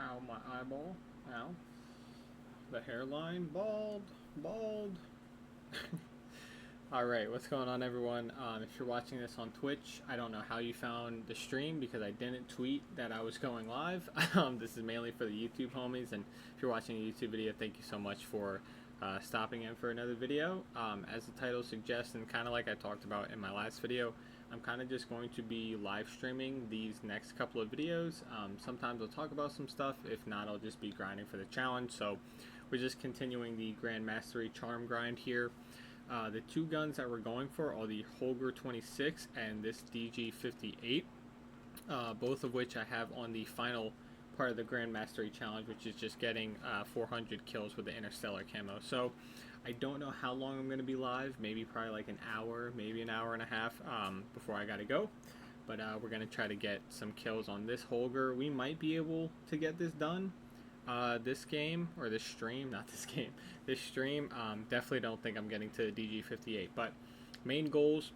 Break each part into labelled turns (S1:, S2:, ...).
S1: Ow, my eyeball. Ow. The hairline. Bald. Bald. Alright, what's going on, everyone? If you're watching this on Twitch, I don't know how you found the stream because I didn't tweet that I was going live. This is mainly for the YouTube homies, and if you're watching a YouTube video, thank you so much for stopping in for another video. As the title suggests, and kind of like I talked about in my last video, I'm kind of just going to be live streaming these next couple of videos. Sometimes I'll talk about some stuff, if not, I'll just be grinding for the challenge. So we're just continuing the Grand Mastery Charm grind here. The two guns that we're going for are the Holger 26 and this DG58, both of which I have on the final part of the Grand Mastery Challenge, which is just getting 400 kills with the Interstellar camo. So I don't know how long I'm going to be live, maybe probably like an hour, maybe an hour and a half before I got to go. But we're going to try to get some kills on this Holger. We might be able to get this done. This game, or this stream, not this game, this stream, definitely don't think I'm getting to the DG58, but main goals,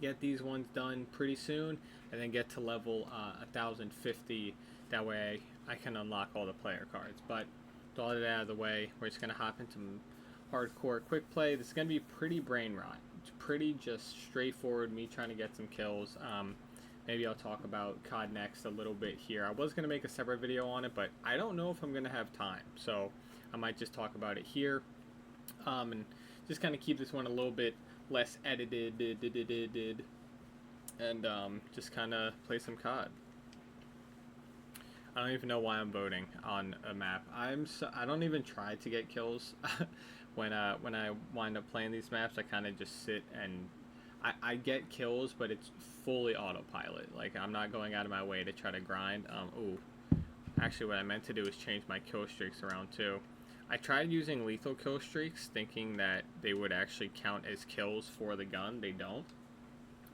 S1: get these ones done pretty soon, and then get to level 1050, that way I can unlock all the player cards. But with all that out of the way, we're just going to hop into some hardcore quick play. This is going to be pretty brain rot, it's pretty just straightforward, me trying to get some kills. Maybe I'll talk about COD next a little bit here. I was going to make a separate video on it, but I don't know if I'm going to have time. So I might just talk about it here. And just kind of keep this one a little bit less edited. And just kind of play some COD. I don't even know why I'm voting on a map. I don't even try to get kills. when I wind up playing these maps, I kind of just sit and I get kills, but it's fully autopilot. Like, I'm not going out of my way to try to grind. Ooh. Actually, what I meant to do is change my kill streaks around, too. I tried using lethal kill streaks, thinking that they would actually count as kills for the gun. They don't.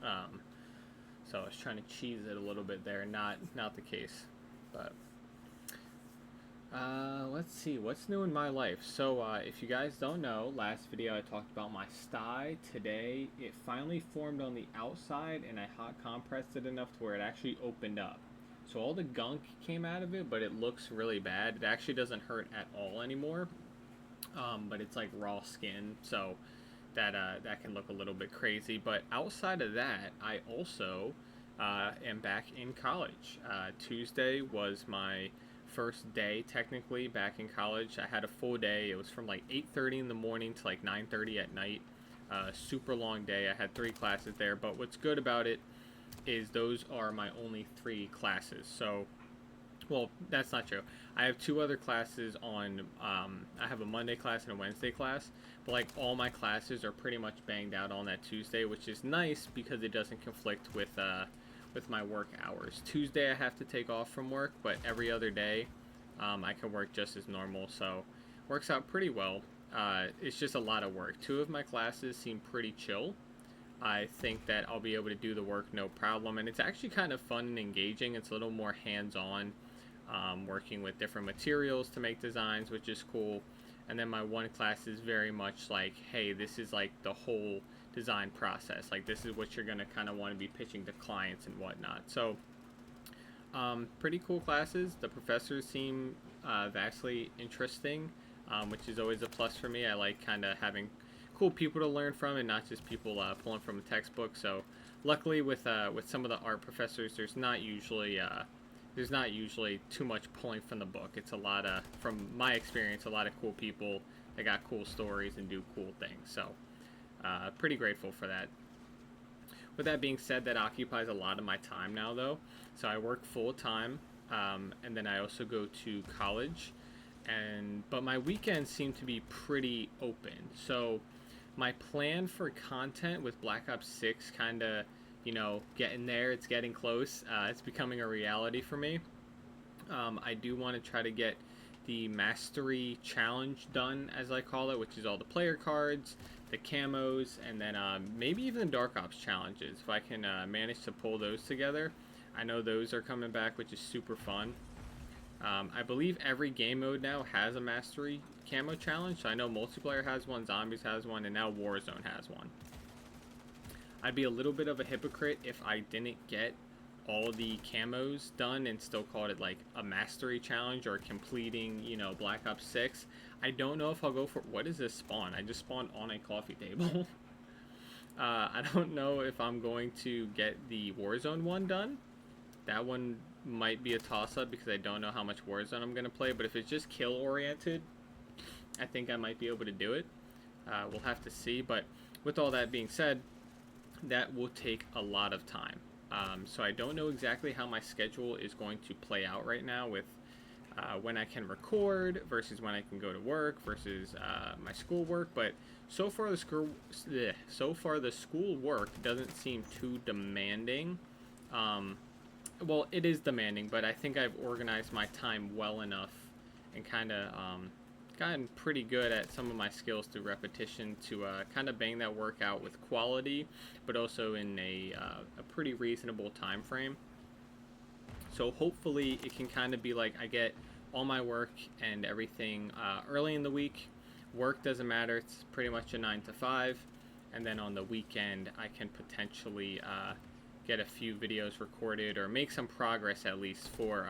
S1: So I was trying to cheese it a little bit there. Not the case. But let's see, what's new in my life? So if you guys don't know, last video I talked about my sty. Today it finally formed on the outside, and I hot compressed it enough to where it actually opened up. So all the gunk came out of it, but it looks really bad. It actually doesn't hurt at all anymore, but it's like raw skin, so that can look a little bit crazy. But outside of that, I also am back in college. Tuesday was my first day technically back in college. I had a full day. It was from like 8:30 in the morning to like 9:30 at night. Super long day. I had 3 classes there, but what's good about it is those are my only 3 classes. So, well, that's not true. I have 2 other classes on, I have a Monday class and a Wednesday class, but like all my classes are pretty much banged out on that Tuesday, which is nice because it doesn't conflict with my work hours. Tuesday I have to take off from work, but every other day I can work just as normal, so works out pretty well. It's just a lot of work. 2 of my classes seem pretty chill. I think that I'll be able to do the work no problem, and it's actually kind of fun and engaging. It's a little more hands-on, working with different materials to make designs, which is cool. And then my one class is very much like, hey, this is like the whole design process. Like, this is what you're going to kind of want to be pitching to clients and whatnot. So pretty cool classes. The professors seem vastly interesting, which is always a plus for me. I like kind of having cool people to learn from and not just people pulling from a textbook. So luckily with some of the art professors, there's not usually too much pulling from the book. It's a lot of, from my experience, a lot of cool people that got cool stories and do cool things. So pretty grateful for that. With that being said, that occupies a lot of my time now, though. So I work full time, and then I also go to college. But my weekends seem to be pretty open. So my plan for content with Black Ops 6 kind of, getting there. It's getting close. It's becoming a reality for me. I do want to try to get the Mastery Challenge done, as I call it, which is all the player cards, the camos, and then maybe even the Dark Ops challenges. If I can manage to pull those together. I know those are coming back, which is super fun. I believe every game mode now has a Mastery Camo Challenge. So I know multiplayer has one, Zombies has one, and now Warzone has one. I'd be a little bit of a hypocrite if I didn't get all the camos done and still called it like a mastery challenge or completing, you know, Black Ops 6. I don't know if I'll go for, what is this spawn? I just spawned on a coffee table. I don't know if I'm going to get the Warzone one done. That one might be a toss-up because I don't know how much Warzone I'm going to play, but if it's just kill-oriented, I think I might be able to do it. We'll have to see, but with all that being said, that will take a lot of time. So I don't know exactly how my schedule is going to play out right now with when I can record versus when I can go to work versus my school work, but so far the school work doesn't seem too demanding. Well, it is demanding, but I think I've organized my time well enough and kind of gotten pretty good at some of my skills through repetition to kind of bang that work out with quality, but also in a pretty reasonable time frame. So hopefully it can kind of be like I get all my work and everything early in the week. Work doesn't matter, it's pretty much a 9 to 5, and then on the weekend I can potentially get a few videos recorded or make some progress at least for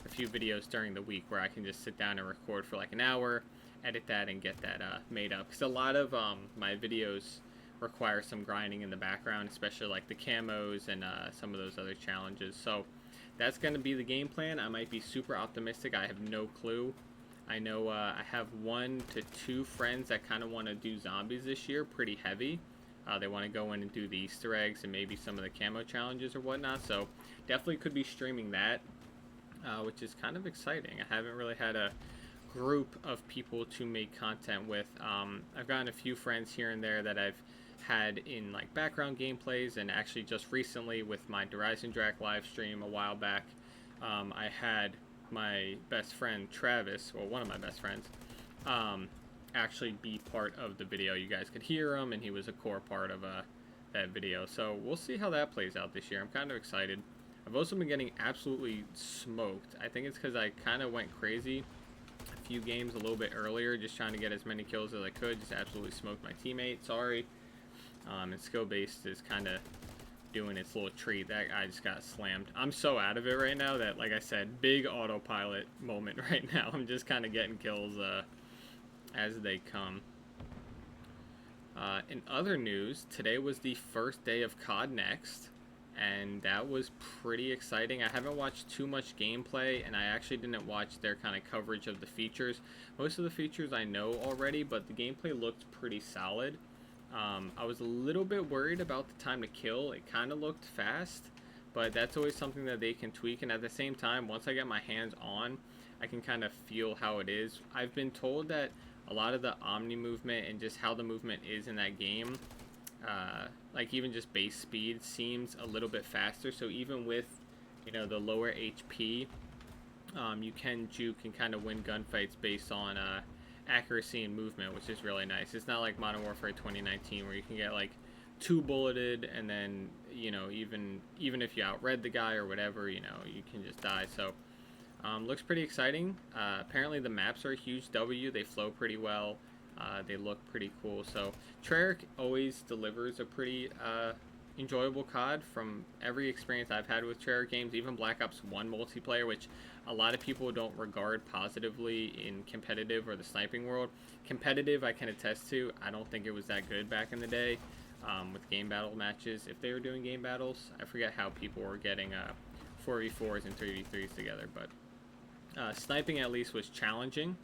S1: a few videos during the week where I can just sit down and record for like an hour, edit that, and get that made up. Because a lot of my videos require some grinding in the background, especially like the camos and some of those other challenges. So that's going to be the game plan. I might be super optimistic. I have no clue. I know I have 1 to 2 friends that kind of want to do zombies this year pretty heavy. They want to go in and do the Easter eggs and maybe some of the camo challenges or whatnot. So definitely could be streaming that, which is kind of exciting. I haven't really had a group of people to make content with. I've gotten a few friends here and there that I've had in like background gameplays, and actually just recently with my Horizon Drac live stream a while back, I had my best friend Travis, well, one of my best friends, actually be part of the video. You guys could hear him, and he was a core part of that video. So we'll see how that plays out this year. I'm kind of excited. I've also been getting absolutely smoked. I think it's because I kind of went crazy a few games a little bit earlier, just trying to get as many kills as I could. Just absolutely smoked my teammate. Sorry. And skill-based is kind of doing its little treat. That guy just got slammed. I'm so out of it right now that, like I said, big autopilot moment right now. I'm just kind of getting kills as they come. In other news, today was the first day of COD Next, and that was pretty exciting. I haven't watched too much gameplay, and I actually didn't watch their kind of coverage of the features. Most of the features I know already, but the gameplay looked pretty solid. I was a little bit worried about the time to kill. It kind of looked fast, but that's always something that they can tweak, and at the same time, once I get my hands on, I can kind of feel how it is. I've been told that a lot of the Omni movement and just how the movement is in that game, like even just base speed, seems a little bit faster. So even with, you know, the lower HP, you can juke and kind of win gunfights based on accuracy and movement, which is really nice. It's not like Modern Warfare 2019 where you can get like 2-bulleted and then, you know, even if you outread the guy or whatever, you know, you can just die. So looks pretty exciting. Apparently the maps are a huge W. They flow pretty well. They look pretty cool. So Treyarch always delivers a pretty enjoyable COD from every experience I've had with Treyarch games, even Black Ops 1 multiplayer, which a lot of people don't regard positively in competitive or the sniping world. Competitive, I can attest to. I don't think it was that good back in the day with game battle matches. If they were doing game battles, I forget how people were getting 4v4s and 3v3s together, but sniping at least was challenging.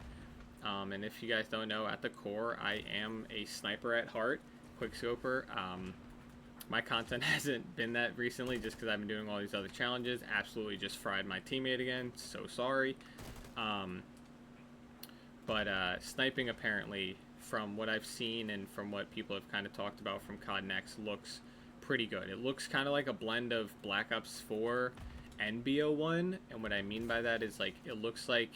S1: And if you guys don't know, at the core, I am a sniper at heart, quickscoper. My content hasn't been that recently just because I've been doing all these other challenges. Absolutely just fried my teammate again. So sorry. But sniping apparently, from what I've seen and from what people have kind of talked about from COD Next, looks pretty good. It looks kind of like a blend of Black Ops 4 and BO1. And what I mean by that is, like, it looks like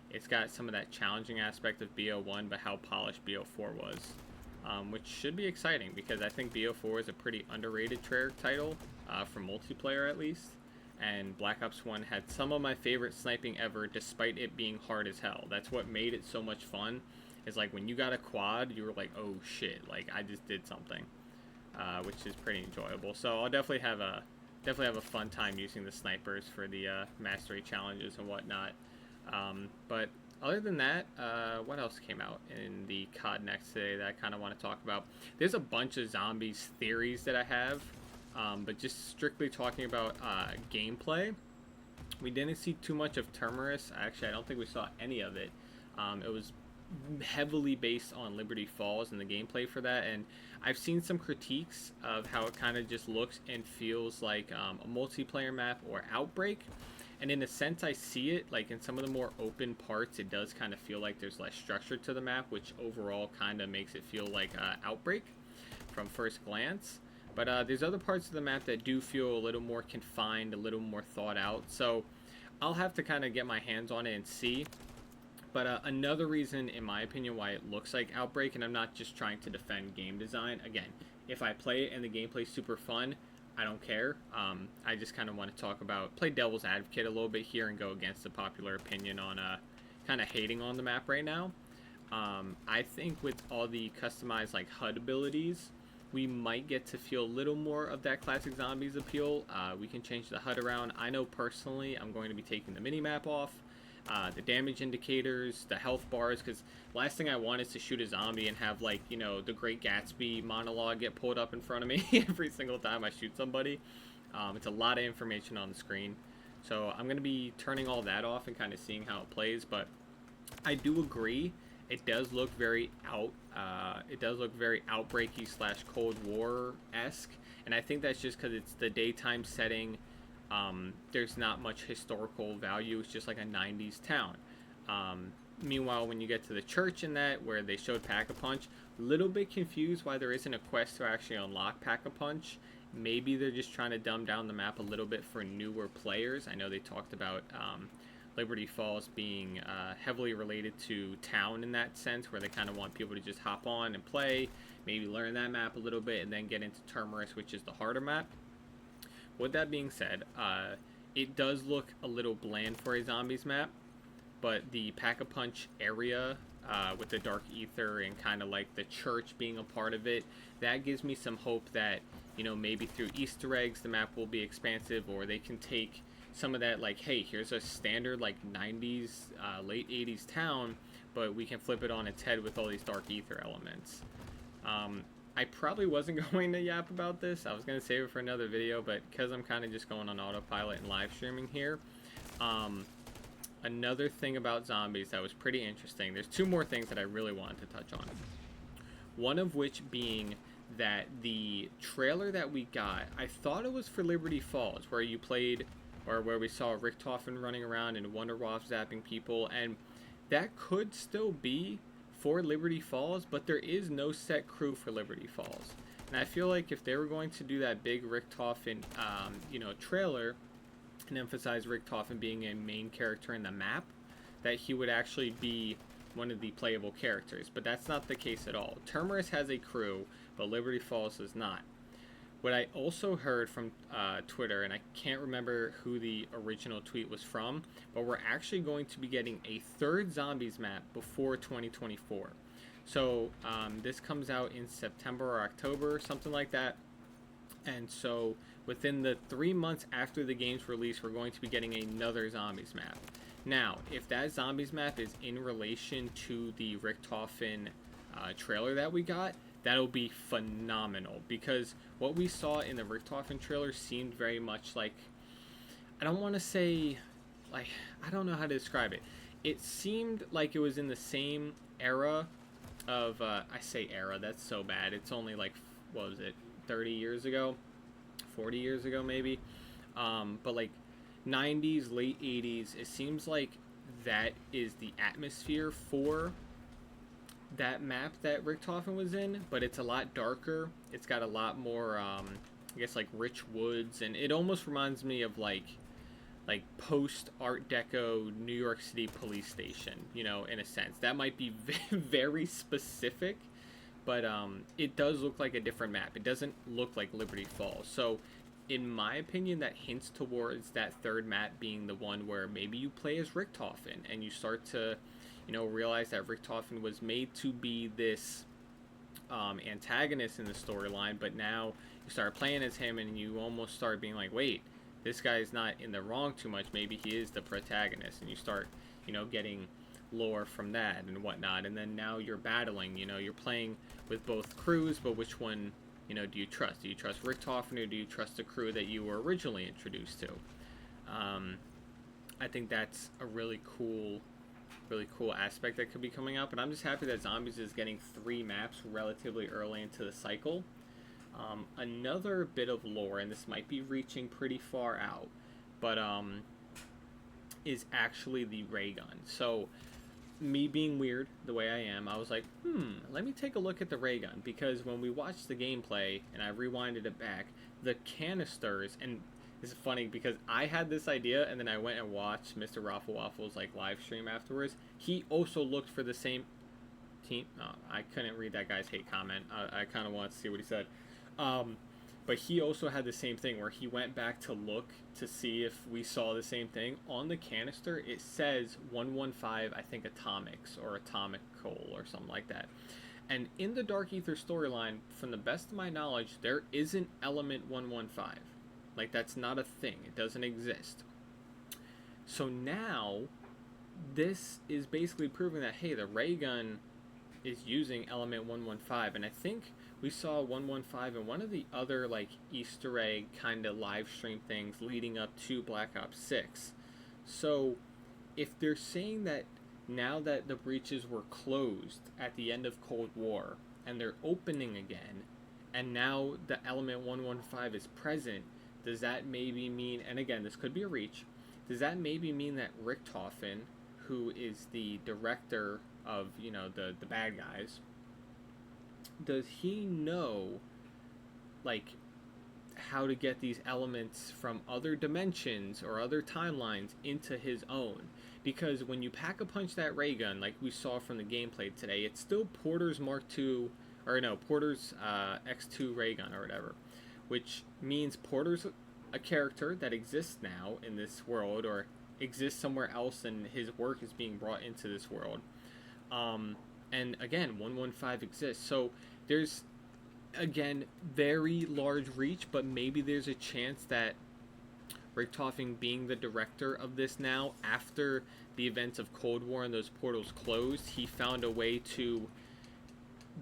S1: it's got some of that challenging aspect of BO1, but how polished BO4 was. Which should be exciting because I think BO4 is a pretty underrated Treyarch title, for multiplayer at least. And Black Ops 1 had some of my favorite sniping ever, despite it being hard as hell. That's what made it so much fun, is like when you got a quad, you were like, oh shit, like I just did something, which is pretty enjoyable. So I'll definitely have definitely have a fun time using the snipers for the mastery challenges and whatnot. But other than that, what else came out in the COD Next today that I kind of want to talk about? There's a bunch of zombies theories that I have, but just strictly talking about gameplay, we didn't see too much of Terminus. Actually, I don't think we saw any of it. It was heavily based on Liberty Falls and the gameplay for that, and I've seen some critiques of how it kind of just looks and feels like a multiplayer map or Outbreak. And in a sense, I see it. Like in some of the more open parts, it does kind of feel like there's less structure to the map, which overall kind of makes it feel like Outbreak from first glance. But there's other parts of the map that do feel a little more confined, a little more thought out. So I'll have to kind of get my hands on it and see. But another reason, in my opinion, why it looks like Outbreak, and I'm not just trying to defend game design. Again, if I play it and the gameplay's super fun, I don't care. I just kind of want to play devil's advocate a little bit here and go against the popular opinion on kind of hating on the map right now. I think with all the customized like HUD abilities, we might get to feel a little more of that classic zombies appeal. We can change the HUD around. I know personally I'm going to be taking the mini-map off. The damage indicators, the health bars, because last thing I want is to shoot a zombie and have, like, you know, the Great Gatsby monologue get pulled up in front of me every single time I shoot somebody. It's a lot of information on the screen. So I'm going to be turning all that off and kind of seeing how it plays, but I do agree. It does look very Outbreaky / Cold War-esque, and I think that's just because it's the daytime setting. There's not much historical value. It's just like a 90s town. Meanwhile, when you get to the church in that, where they showed Pack-a-Punch, a little bit confused why there isn't a quest to actually unlock Pack-a-Punch. Maybe they're just trying to dumb down the map a little bit for newer players. I know they talked about Liberty Falls being heavily related to town in that sense, where they kind of want people to just hop on and play, maybe learn that map a little bit, and then get into Terminus, which is the harder map. With that being said, it does look a little bland for a zombies map, but the Pack-a-Punch area with the Dark Ether and kind of like the church being a part of it, that gives me some hope that, you know, maybe through Easter eggs the map will be expansive, or they can take some of that, like, hey, here's a standard like 90s, late 80s town, but we can flip it on its head with all these Dark Ether elements. I probably wasn't going to yap about this. I was going to save it for another video, but because I'm kind of just going on autopilot and live streaming here, another thing about zombies that was pretty interesting. There's two more things that I really wanted to touch on. One of which being that the trailer that we got, I thought it was for Liberty Falls, where you played, or where we saw Richtofen running around and Wonderwaff zapping people, and that could still be for Liberty Falls, but there is no set crew for Liberty Falls. And I feel like if they were going to do that big Richtofen, you know, trailer and emphasize Richtofen being a main character in the map, that he would actually be one of the playable characters. But that's not the case at all. Terminus has a crew, but Liberty Falls does not. What I also heard from Twitter, and I can't remember who the original tweet was from, but we're actually going to be getting a third zombies map before 2024. So this comes out in September or October, something like that. And so within the 3 months after the game's release, we're going to be getting another zombies map. Now, if that zombies map is in relation to the Richtofen trailer that we got, that'll be phenomenal, because what we saw in the Richtofen trailer seemed very much like, I don't want to say, like, I don't know how to describe it. It seemed like it was in the same era of, I say era, that's so bad. It's only like, what was it, 30 years ago? 40 years ago, maybe? But like 90s, late 80s, it seems like that is the atmosphere for that map that Richtofen was in, but it's a lot darker. It's got a lot more, I guess, like rich woods, and it almost reminds me of like post Art Deco New York City police station, you know, in a sense. That might be very specific, but it does look like a different map. It doesn't look like Liberty Falls. So in my opinion, that hints towards that third map being the one where maybe you play as Richtofen and you start to, you know, realize that Richtofen was made to be this antagonist in the storyline, but now you start playing as him and you almost start being like, wait, this guy's not in the wrong too much. Maybe he is the protagonist, and you start, getting lore from that and whatnot. And then now you're battling. You're playing with both crews, but which one, do you trust? Do you trust Richtofen, or do you trust the crew that you were originally introduced to? I think that's a really cool aspect that could be coming out. But I'm just happy that Zombies is getting 3 maps relatively early into the cycle. Another bit of lore, and this might be reaching pretty far out, but is actually the ray gun. So, me being weird the way I am, I was like, let me take a look at the ray gun, because when we watched the gameplay and I rewinded it back, the canisters, and it's funny because I had this idea and then I went and watched Mr. Raffle Waffle's live stream afterwards. He also looked for the same team. I couldn't read that guy's hate comment. I kind of wanted to see what he said. But he also had the same thing where he went back to look to see if we saw the same thing. On the canister, it says 115, I think, atomics or atomical or something like that. And in the Dark Ether storyline, from the best of my knowledge, there isn't element 115. That's not a thing. It doesn't exist. So now, this is basically proving that, hey, the ray gun is using element 115. And I think we saw 115 in one of the other Easter egg kind of live stream things leading up to Black Ops 6. So if they're saying that now that the breaches were closed at the end of Cold War and they're opening again, and now the element 115 is present, does that maybe mean, and again, this could be a reach, does that maybe mean that Richtofen, who is the director of, the bad guys, does he know how to get these elements from other dimensions or other timelines into his own? Because when you pack a punch that ray gun, like we saw from the gameplay today, it's still Porter's Mark II, or no, Porter's X2 ray gun or whatever, which means Porter's a character that exists now in this world, or exists somewhere else, and his work is being brought into this world. And again, 115 exists. So there's, again, very large reach, but maybe there's a chance that Richtofen, being the director of this now, after the events of Cold War and those portals closed, he found a way to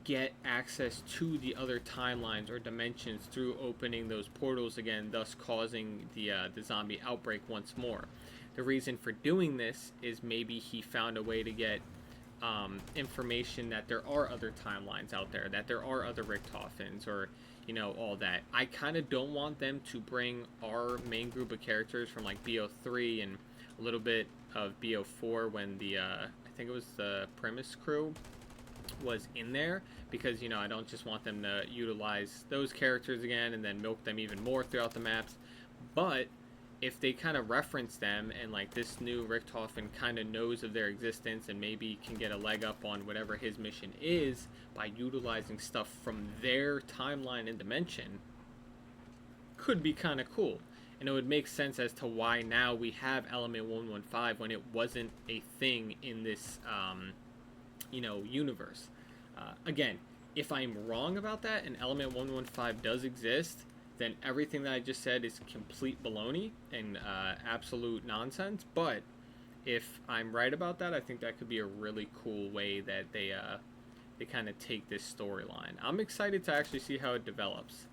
S1: get access to the other timelines or dimensions through opening those portals again, thus causing the zombie outbreak once more. The reason for doing this is maybe he found a way to get information that there are other timelines out there, that there are other Richtofens, or all that. I kind of don't want them to bring our main group of characters from BO3 and a little bit of BO4 when the I think it was the Primus crew was in there, because I don't just want them to utilize those characters again and then milk them even more throughout the maps. But if they kind of reference them, and this new Richtofen kind of knows of their existence and maybe can get a leg up on whatever his mission is by utilizing stuff from their timeline and dimension, could be kind of cool. And it would make sense as to why now we have element 115 when it wasn't a thing in this universe. Again, if I'm wrong about that and element 115 does exist, then everything that I just said is complete baloney and absolute nonsense. But if I'm right about that, I think that could be a really cool way that they kind of take this storyline. I'm excited to actually see how it develops.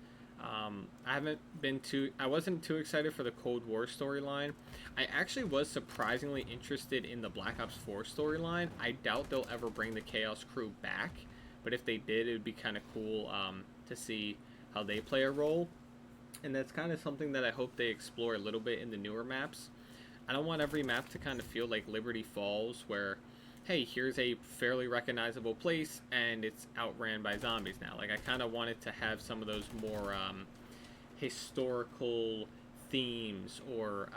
S1: I wasn't too excited for the Cold War storyline. I actually was surprisingly interested in the Black Ops 4 storyline. I doubt they'll ever bring the Chaos crew back, but if they did, it would be kind of cool to see how they play a role. And that's kind of something that I hope they explore a little bit in the newer maps. I don't want every map to kind of feel like Liberty Falls, where, hey, here's a fairly recognizable place and it's outran by zombies now. I kind of wanted to have some of those more historical themes, or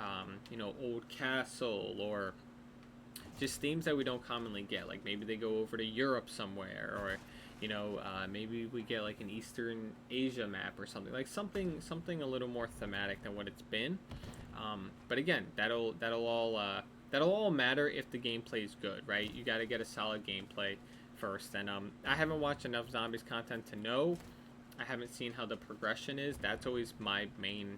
S1: old castle, or just themes that we don't commonly get. Maybe they go over to Europe somewhere, or maybe we get an Eastern Asia map or something, something a little more thematic than what it's been. But again, that'll all matter if the gameplay is good, right? You got to get a solid gameplay. first. And I haven't watched enough zombies content to know. I haven't seen how the progression is. That's always my main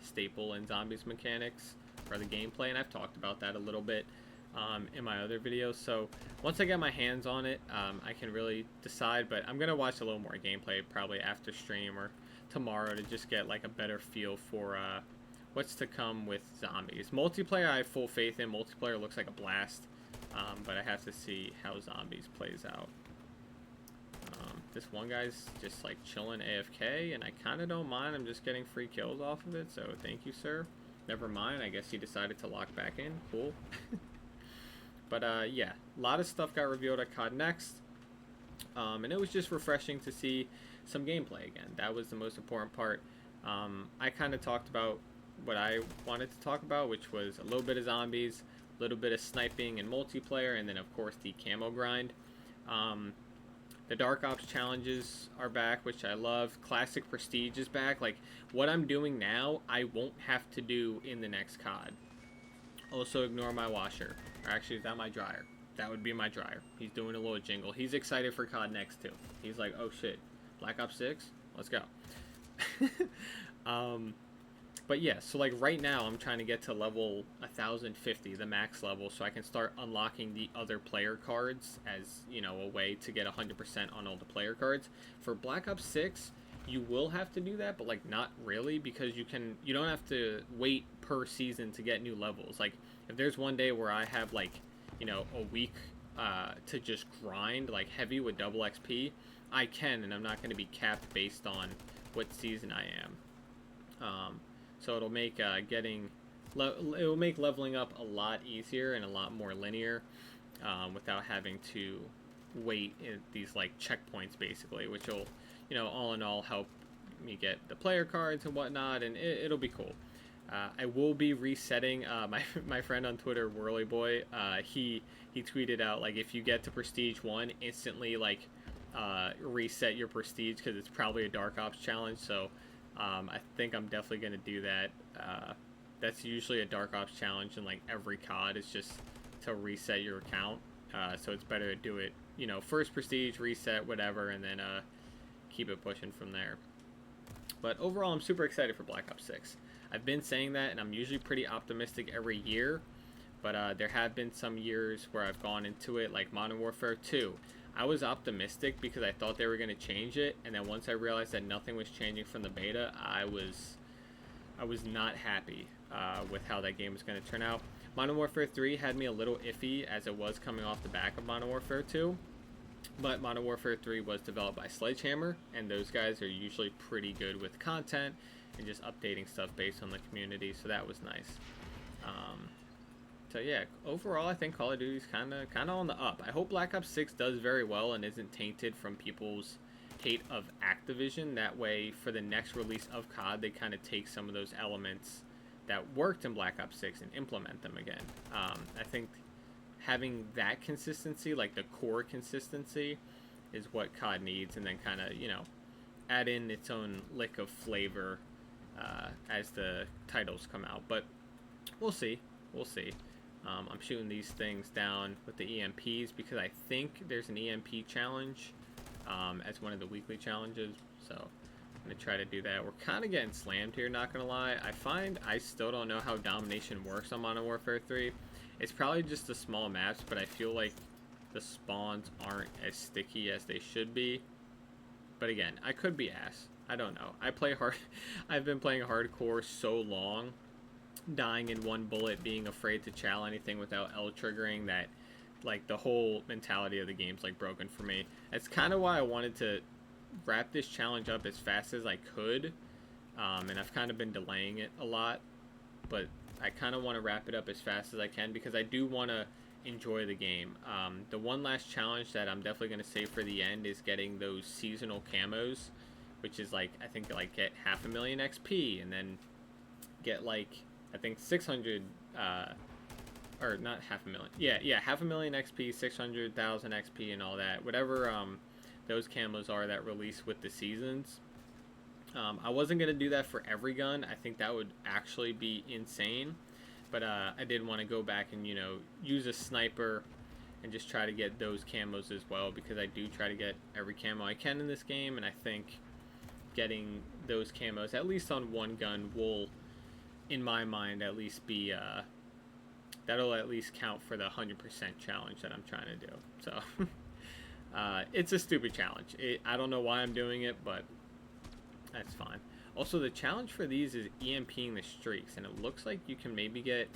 S1: staple in zombies mechanics, or the gameplay, and I've talked about that a little bit in my other videos. So once I get my hands on it, I can really decide. But I'm gonna watch a little more gameplay probably after stream or tomorrow to just get like a better feel for what's to come with zombies. Multiplayer, I have full faith in. Multiplayer looks like a blast, but I have to see how zombies plays out. This one guy's just like chilling AFK, and I kind of don't mind. I'm just getting free kills off of it, so thank you, sir. Never mind, I guess he decided to lock back in. Cool. But yeah, a lot of stuff got revealed at COD Next, and it was just refreshing to see some gameplay again. That was the most important part. I kind of talked about what I wanted to talk about, which was a little bit of zombies, a little bit of sniping and multiplayer, and then of course the camo grind. The Dark Ops challenges are back, which I love. Classic Prestige is back. Like, what I'm doing now, I won't have to do in the next COD. Also, ignore my washer. Or actually, is that my dryer? That would be my dryer. He's doing a little jingle. He's excited for COD Next, too. He's like, oh shit, Black Ops 6? Let's go. But yeah, so like right now I'm trying to get to level 1050, the max level, so I can start unlocking the other player cards as, you know, a way to get 100% on all the player cards. For Black Ops 6, you will have to do that, but like not really, because you don't have to wait per season to get new levels. Like if there's one day where I have like, you know, a week to just grind like heavy with double XP, I can, and I'm not going to be capped based on what season I am. So it'll make it'll make leveling up a lot easier and a lot more linear, without having to wait in these like checkpoints basically, which will, you know, all in all help me get the player cards and whatnot, and it'll be cool. I will be resetting. My friend on Twitter, Whirly Boy, he tweeted out like if you get to Prestige 1, instantly like reset your Prestige, because it's probably a Dark Ops challenge. So I think I'm definitely going to do that. That's usually a Dark Ops challenge in like every COD, is just to reset your account. So it's better to do it, you know, first Prestige, reset, whatever, and then keep it pushing from there. But overall, I'm super excited for Black Ops 6. I've been saying that, and I'm usually pretty optimistic every year. But there have been some years where I've gone into it, like Modern Warfare 2. I was optimistic because I thought they were going to change it, and then once I realized that nothing was changing from the beta, I was not happy with how that game was going to turn out. Modern Warfare 3 had me a little iffy, as it was coming off the back of Modern Warfare 2, but Modern Warfare 3 was developed by Sledgehammer, and those guys are usually pretty good with content and just updating stuff based on the community, so that was nice. So yeah, overall I think Call of Duty's kind of on the up. I hope Black Ops 6 does very well and isn't tainted from people's hate of Activision. That way, for the next release of COD, they kind of take some of those elements that worked in Black Ops 6 and implement them again. I think having that consistency, like the core consistency, is what COD needs, and then kind of, you know, add in its own lick of flavor as the titles come out. But we'll see. I'm shooting these things down with the EMPs because I think there's an EMP challenge as one of the weekly challenges, so I'm going to try to do that. We're kind of getting slammed here, not going to lie. I find I still don't know how domination works on Modern Warfare 3. It's probably just the small maps, but I feel like the spawns aren't as sticky as they should be. But again, I could be ass. I don't know. I've been playing hardcore so long, dying in one bullet, being afraid to chow anything without L triggering, that like the whole mentality of the game's like broken for me. That's kind of why I wanted to wrap this challenge up as fast as I could, and I've kind of been delaying it a lot, but I kind of want to wrap it up as fast as I can because I do want to enjoy the game. The one last challenge that I'm definitely going to save for the end is getting those seasonal camos, which is like, I think like get 500,000 XP and then get like, I think 600, or not 500,000. Yeah, 500,000 XP, 600,000 XP, and all that. Whatever those camos are that release with the seasons. I wasn't gonna do that for every gun. I think that would actually be insane. But I did want to go back and, you know, use a sniper and just try to get those camos as well, because I do try to get every camo I can in this game, and I think getting those camos at least on one gun will, in my mind, at least be that'll at least count for the 100% challenge that I'm trying to do. So it's a stupid challenge. I don't know why I'm doing it, but that's fine. Also, the challenge for these is EMPing the streaks, and it looks like you can maybe get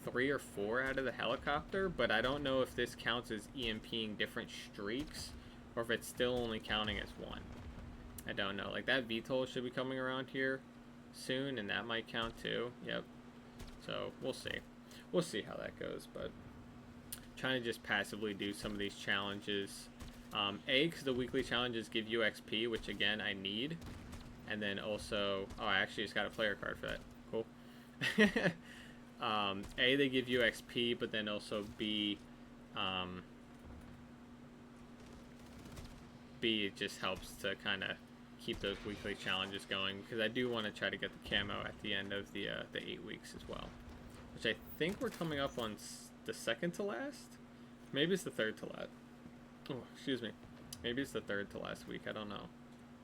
S1: 3 or 4 out of the helicopter, but I don't know if this counts as EMPing different streaks or if it's still only counting as one. I don't know. Like, that VTOL should be coming around here soon, and that might count too. Yep. So we'll see. We'll see how that goes, but trying to just passively do some of these challenges. Because the weekly challenges give you XP, which again I need. And then also, oh, I actually just got a player card for that. Cool. A, they give you XP, but then also B, it just helps to kind of keep those weekly challenges going, because I do want to try to get the camo at the end of the 8 weeks as well, which I think we're coming up on the second to last. Maybe it's the third to last. Oh, excuse me. Maybe it's the third to last week. I don't know,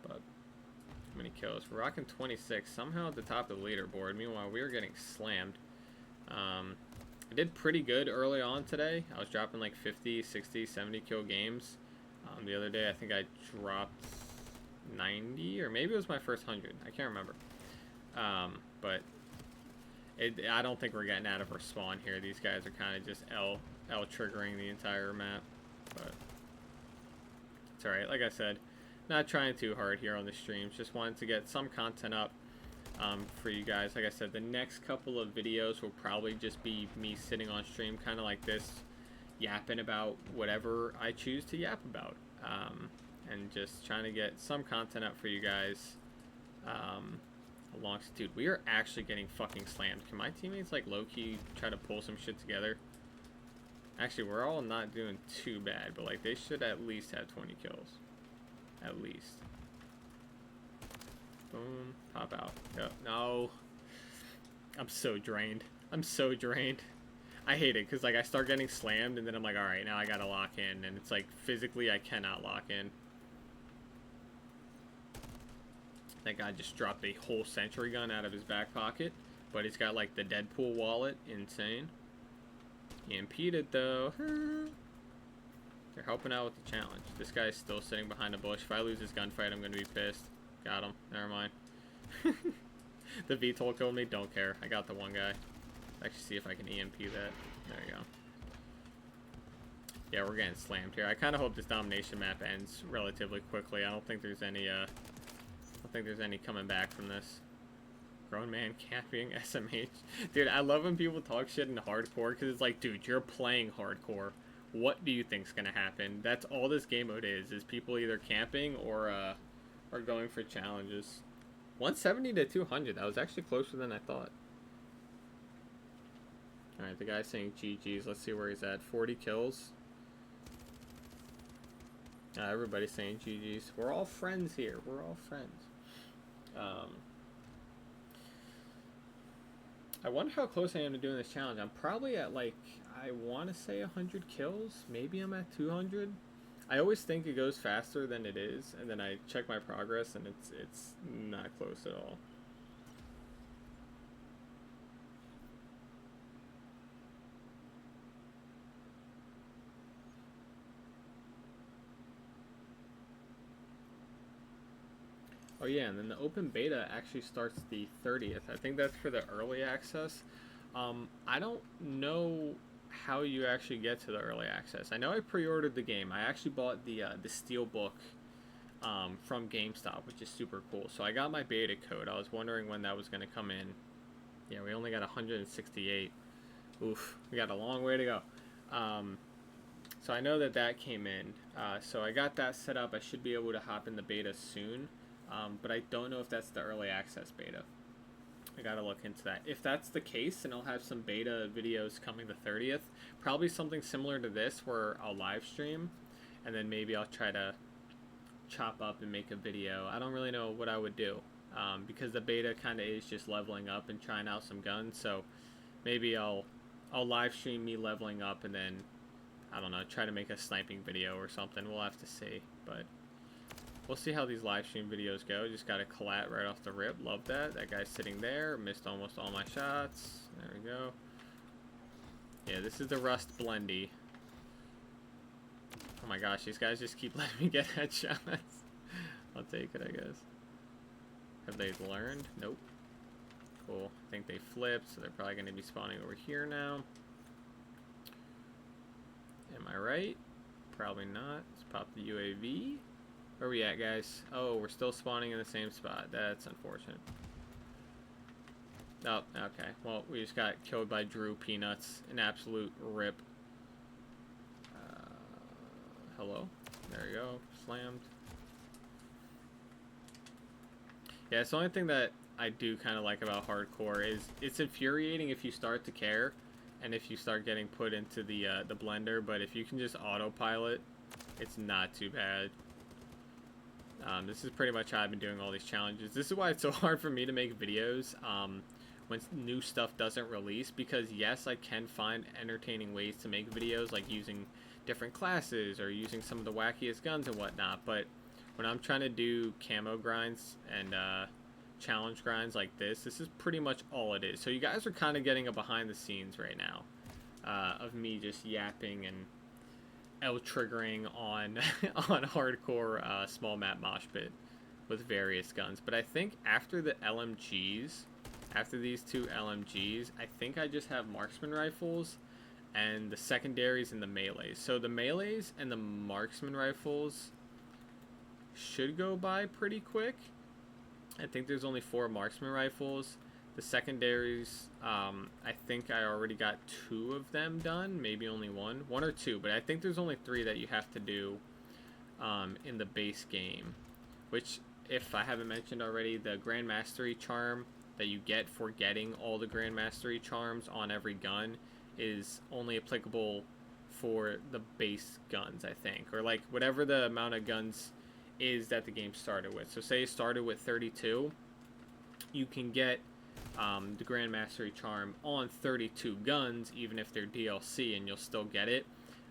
S1: but how many kills? We're rocking 26, somehow at the top of the leaderboard. Meanwhile, we were getting slammed. I did pretty good early on today. I was dropping like 50, 60, 70 kill games. The other day, I think I dropped 90, or maybe it was my first 100. I can't remember. But I don't think we're getting out of our spawn here. These guys are kind of just L triggering the entire map. But it's alright. Like I said, not trying too hard here on the streams. Just wanted to get some content up for you guys. Like I said, the next couple of videos will probably just be me sitting on stream kind of like this, yapping about whatever I choose to yap about. And just trying to get some content up for you guys. Dude, we are actually getting fucking slammed. Can my teammates like low-key try to pull some shit together? Actually, we're all not doing too bad, but like they should at least have 20 kills. At least. Boom. Pop out. Yep. No. I'm so drained. I'm so drained. I hate it because like I start getting slammed and then I'm like, alright, now I gotta lock in, and it's like physically I cannot lock in. That guy just dropped a whole sentry gun out of his back pocket, but he's got like the Deadpool wallet. Insane. He impeded though. They're helping out with the challenge. This guy's still sitting behind a bush. If I lose this gunfight, I'm gonna be pissed. Got him. Never mind. The VTOL killed me. Don't care. I got the one guy. Actually, see if I can EMP that. There you go. Yeah, we're getting slammed here. I kind of hope this domination map ends relatively quickly. I don't think there's any. I don't think there's any coming back from this. Grown man camping SMH. Dude, I love when people talk shit in hardcore, because it's like, dude, you're playing hardcore. What do you think's gonna happen? That's all this game mode is people either camping or going for challenges. 170 to 200. That was actually closer than I thought. Alright, the guy's saying GG's. Let's see where he's at. 40 kills. Everybody's saying GG's. We're all friends here. We're all friends. I wonder how close I am to doing this challenge. I'm probably at like, I want to say 100 kills. Maybe I'm at 200. I always think it goes faster than it is, and then I check my progress and it's not close at all. Oh yeah, and then the open beta actually starts the 30th. I think that's for the early access. I don't know how you actually get to the early access. I know I pre-ordered the game. I actually bought the Steelbook from GameStop, which is super cool. So I got my beta code. I was wondering when that was going to come in. Yeah, we only got 168. Oof, we got a long way to go. So I know that came in. So I got that set up. I should be able to hop in the beta soon. But I don't know if that's the early access beta. I gotta look into that. If that's the case, then I'll have some beta videos coming the 30th. Probably something similar to this, where I'll live stream, and then maybe I'll try to chop up and make a video. I don't really know what I would do, because the beta kind of is just leveling up and trying out some guns. So maybe I'll live stream me leveling up, and then I don't know, try to make a sniping video or something. We'll have to see, but we'll see how these live stream videos go. Just got a collat right off the rip. Love that. That guy's sitting there. Missed almost all my shots. There we go. Yeah, this is the Rust Blendy. Oh my gosh, these guys just keep letting me get headshots. I'll take it, I guess. Have they learned? Nope. Cool. I think they flipped, so they're probably going to be spawning over here now. Am I right? Probably not. Let's pop the UAV. Where are we at, guys? Oh, we're still spawning in the same spot. That's unfortunate. Oh, okay. Well, we just got killed by Drew Peanuts. An absolute rip. Hello? There you go. Slammed. Yeah, it's the only thing that I do kind of like about hardcore is it's infuriating if you start to care and if you start getting put into the blender, but if you can just autopilot, it's not too bad. This is pretty much how I've been doing all these challenges. This is why it's so hard for me to make videos when new stuff doesn't release, because yes, I can find entertaining ways to make videos, like using different classes or using some of the wackiest guns and whatnot, but when I'm trying to do camo grinds and challenge grinds like this is pretty much all it is. So you guys are kind of getting a behind the scenes right now of me just yapping and L-triggering on on hardcore small map mosh pit with various guns. But I think after the LMGs, after these two LMGs, I think I just have marksman rifles and the secondaries and the melees. So the melees and the marksman rifles should go by pretty quick. I think there's only 4 marksman rifles. The secondaries, I think I already got 2 of them done, maybe only 1 or 2, but I think there's only 3 that you have to do in the base game, which, if I haven't mentioned already, the Grand Mastery charm that you get for getting all the Grand Mastery charms on every gun is only applicable for the base guns, I think, or like whatever the amount of guns is that the game started with. So say you started with 32, you can get the Grand Mastery charm on 32 guns, even if they're DLC, and you'll still get it.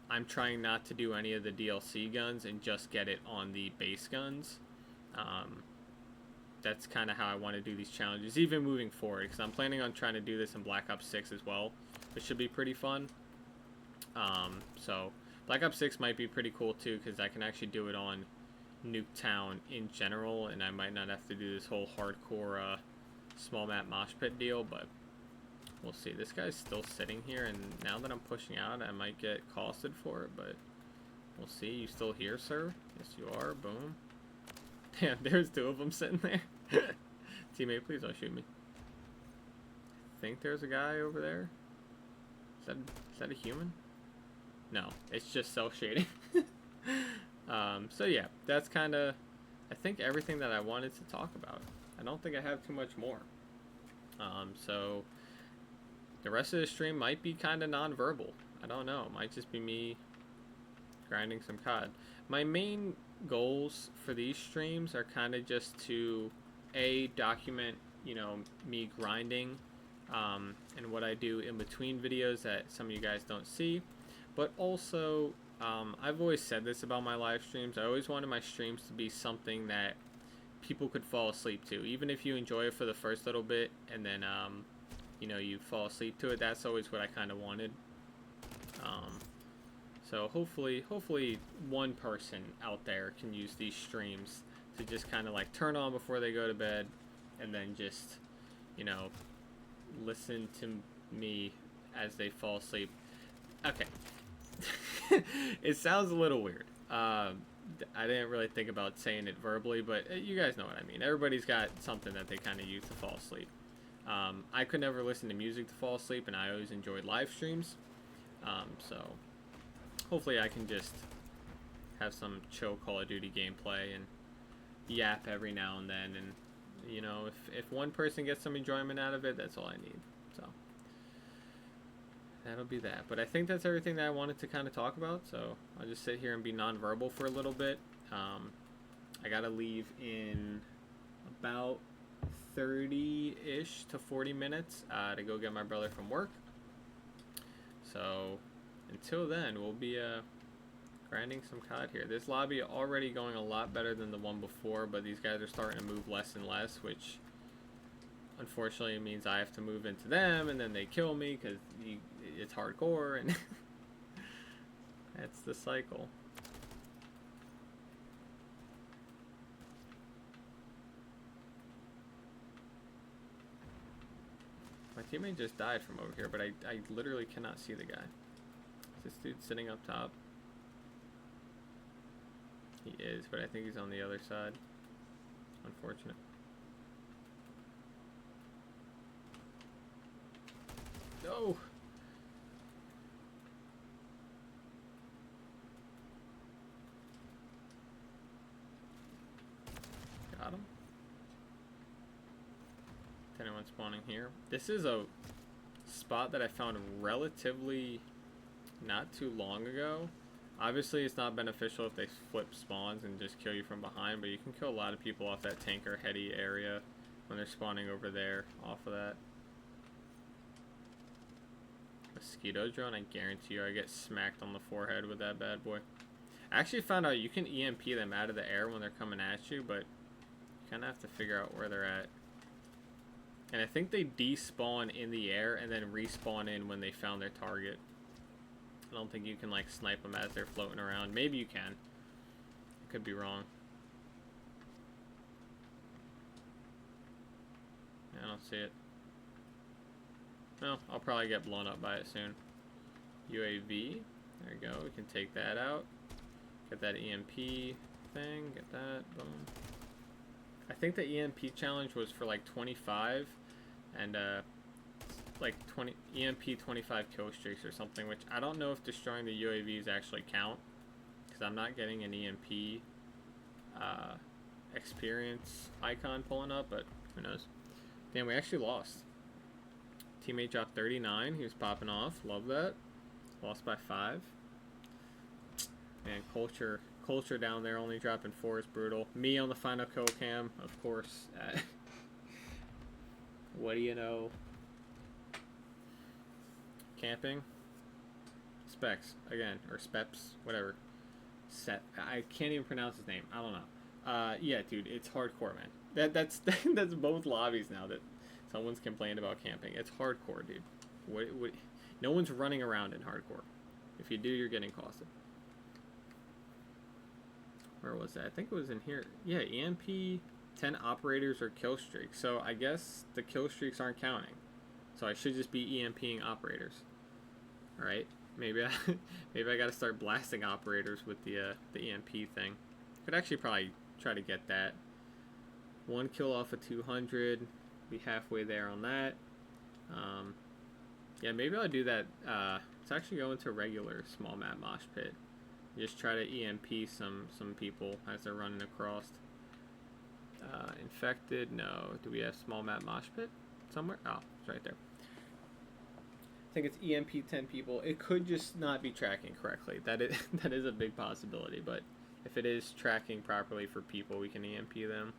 S1: I'm trying not to do any of the DLC guns and just get it on the base guns. That's kind of how I want to do these challenges, even moving forward, because I'm planning on trying to do this in Black Ops 6 as well, which should be pretty fun. So Black Ops 6 might be pretty cool too, because I can actually do it on Nuketown in general, and I might not have to do this whole hardcore small map mosh pit deal, but we'll see. This guy's still sitting here, and now that I'm pushing out, I might get costed for it, but we'll see. You still here, sir? Yes, you are. Boom. Damn, there's 2 of them sitting there. Teammate, please don't shoot me. I think there's a guy over there. Is that a human? No, it's just cell shading. So yeah, that's kind of, I think, everything that I wanted to talk about. I don't think I have too much more. So the rest of the stream might be kind of non-verbal. I don't know. It might just be me grinding some COD. My main goals for these streams are kind of just to document, you know, me grinding and what I do in between videos that some of you guys don't see, but also I've always said this about my live streams. I always wanted my streams to be something that people could fall asleep to, even if you enjoy it for the first little bit and then you know, you fall asleep to it. That's always what I kind of wanted. So hopefully one person out there can use these streams to just kind of like turn on before they go to bed and then just, you know, listen to me as they fall asleep. Okay. It sounds a little weird. I didn't really think about saying it verbally, but you guys know what I mean. Everybody's got something that they kind of use to fall asleep. I could never listen to music to fall asleep, and I always enjoyed live streams. So hopefully I can just have some chill Call of Duty gameplay and yap every now and then, and you know, if one person gets some enjoyment out of it, that's all I need. So that'll be that. But I think that's everything that I wanted to kind of talk about, so I'll just sit here and be non-verbal for a little bit. I gotta leave in about 30-ish to 40 minutes to go get my brother from work. So until then, we'll be grinding some COD here. This lobby already going a lot better than the one before, but these guys are starting to move less and less, which unfortunately means I have to move into them, and then they kill me because it's hardcore, and that's the cycle. My teammate just died from over here, but I literally cannot see the guy. Is this dude sitting up top? He is, but I think he's on the other side. Unfortunate. No! Got him. Is anyone spawning here? This is a spot that I found relatively not too long ago. Obviously, it's not beneficial if they flip spawns and just kill you from behind, but you can kill a lot of people off that tanker heady area when they're spawning over there off of that. Mosquito drone, I guarantee you I get smacked on the forehead with that bad boy. I actually found out you can EMP them out of the air when they're coming at you, but you kind of have to figure out where they're at. And I think they despawn in the air and then respawn in when they found their target. I don't think you can like snipe them as they're floating around. Maybe you can. I could be wrong. I don't see it. No, I'll probably get blown up by it soon. UAV. There you go. We can take that out. Get that EMP thing. Get that. Boom. I think the EMP challenge was for like 25 and like 20 EMP 25 kill streaks or something, which I don't know if destroying the UAVs actually count because I'm not getting an EMP experience icon pulling up, but who knows. Damn, we actually lost. Teammate dropped 39. He was popping off. Love that. Lost by 5. And culture down there only dropping 4 is brutal. Me on the final kill cam, of course. What do you know? Camping. Specs again, or Speps, whatever. I can't even pronounce his name. I don't know. Yeah, dude, it's hardcore, man. That's that's both lobbies now that someone's complained about camping. It's hardcore, dude. What? No one's running around in hardcore. If you do, you're getting costed. Where was that? I think it was in here. Yeah, EMP 10 operators or kill streaks. So I guess the kill streaks aren't counting. So I should just be EMPing operators. All right. Maybe I got to start blasting operators with the EMP thing. Could actually probably try to get that. 1 kill off of 200. Be halfway there on that. Yeah, maybe I'll do that. Let's actually go into regular small map mosh pit. Just try to EMP some people as they're running across. Infected, no. Do we have small map mosh pit somewhere? Oh, it's right there. I think it's EMP 10 people. It could just not be tracking correctly. That is a big possibility, but if it is tracking properly for people, we can EMP them.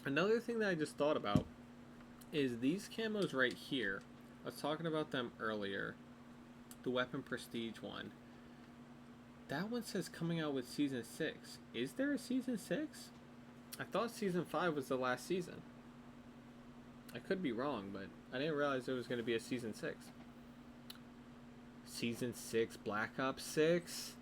S1: Another thing that I just thought about is these camos right here. I was talking about them earlier. The weapon prestige one. That one says coming out with season 6. Is there a season 6? I thought season 5 was the last season. I could be wrong, but I didn't realize there was going to be a season 6. Season 6, Black Ops 6.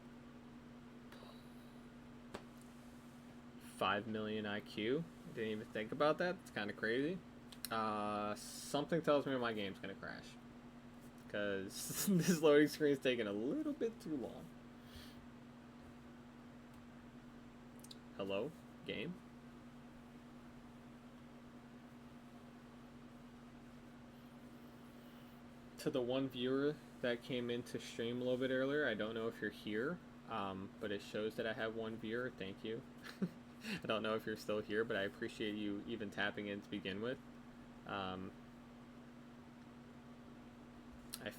S1: 5 million IQ. Didn't even think about that. It's kind of crazy. Something tells me my game's gonna crash because this loading screen is taking a little bit too long. Hello, game. To the one viewer that came into stream a little bit earlier, I don't know if you're here, but it shows that I have one viewer. Thank you. I don't know if you're still here, but I appreciate you even tapping in to begin with. I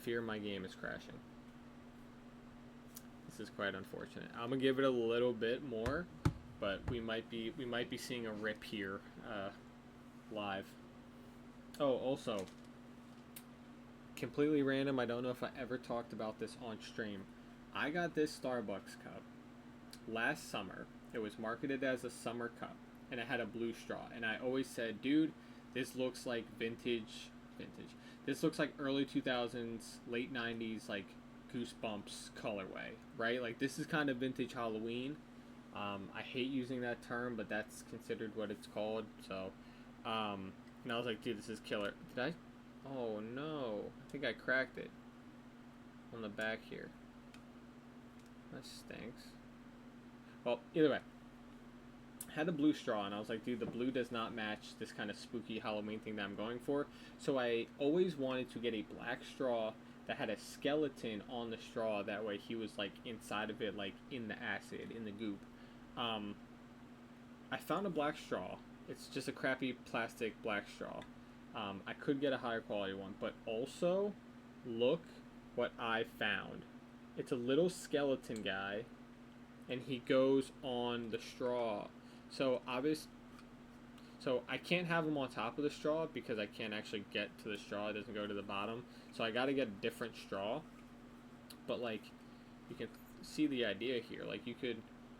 S1: fear my game is crashing. This is quite unfortunate. I'm gonna give it a little bit more, but we might be seeing a rip here live. Oh, also, completely random. I don't know if I ever talked about this on stream. I got this Starbucks cup last summer. It was marketed as a summer cup, and it had a blue straw. And I always said, dude, this looks like vintage. This looks like early 2000s, late 90s, like Goosebumps colorway, right? Like this is kind of vintage Halloween. I hate using that term, but that's considered what it's called. So, and I was like, dude, this is killer. Did I? Oh no, I think I cracked it on the back here. That stinks. Well, either way, had a blue straw, and I was like, dude, the blue does not match this kind of spooky Halloween thing that I'm going for. So I always wanted to get a black straw that had a skeleton on the straw. That way he was like inside of it, like in the acid, in the goop. Um, I found a black straw. It's just a crappy plastic black straw. I could get a higher quality one, but also, look what I found. It's a little skeleton guy, and he goes on the straw. So so I can't have him on top of the straw because I can't actually get to the straw. It doesn't go to the bottom. So I got to get a different straw. But like, you can see the idea here. Like you could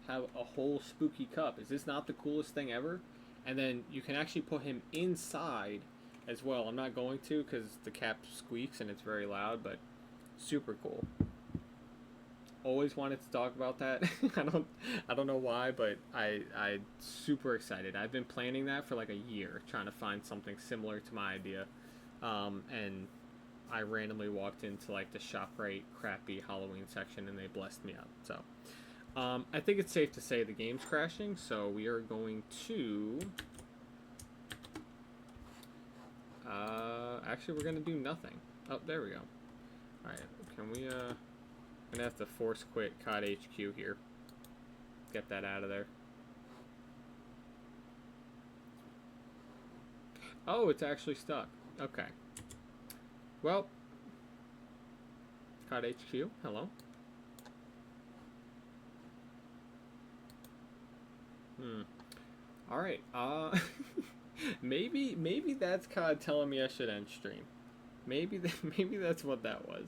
S1: have a whole spooky cup. Is this not the coolest thing ever? And then you can actually put him inside as well. I'm not going to because the cap squeaks and it's very loud, but super cool. Always wanted to talk about that. I don't know why, but I super excited. I've been planning that for like a year, trying to find something similar to my idea. And I randomly walked into like the ShopRite crappy Halloween section and they blessed me out. So I think it's safe to say the game's crashing, so we are going to actually we're gonna do nothing. Oh, there we go. Alright, can we I'm gonna have to force quit COD HQ here. Get that out of there. Oh, it's actually stuck. Okay. Well, COD HQ, hello. Alright, maybe that's COD telling me I should end stream. Maybe that's what that was.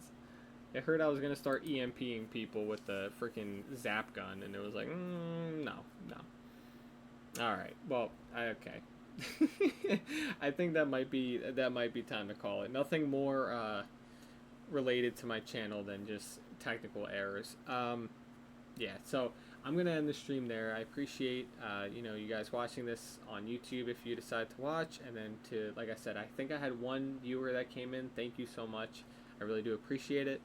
S1: I heard I was gonna start EMPing people with the freaking zap gun, and it was like, no. All right, well, okay. I think that might be time to call it. Nothing more related to my channel than just technical errors. Yeah, so I'm gonna end the stream there. I appreciate you guys watching this on YouTube if you decide to watch, and then like I said, I think I had one viewer that came in. Thank you so much. I really do appreciate it.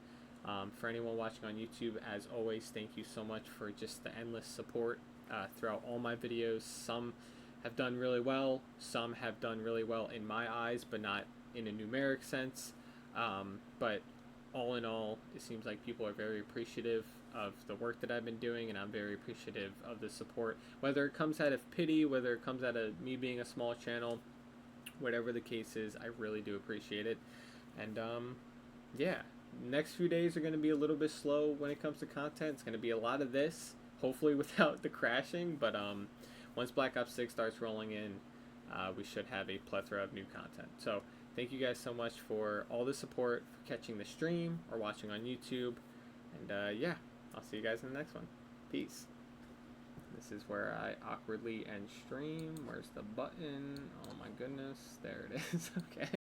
S1: For anyone watching on YouTube, as always, thank you so much for just the endless support throughout all my videos. Some have done really well, some have done really well in my eyes, but not in a numeric sense. But all in all, it seems like people are very appreciative of the work that I've been doing, and I'm very appreciative of the support. Whether it comes out of pity, whether it comes out of me being a small channel, whatever the case is, I really do appreciate it. And yeah. Next few days are going to be a little bit slow when it comes to content. It's going to be a lot of this, hopefully without the crashing, but once Black Ops 6 starts rolling in, we should have a plethora of new content. So thank you guys so much for all the support, for catching the stream or watching on YouTube, and yeah, I'll see you guys in the next one. Peace. This is where I awkwardly end stream. Where's the button? Oh my goodness, there it is. Okay.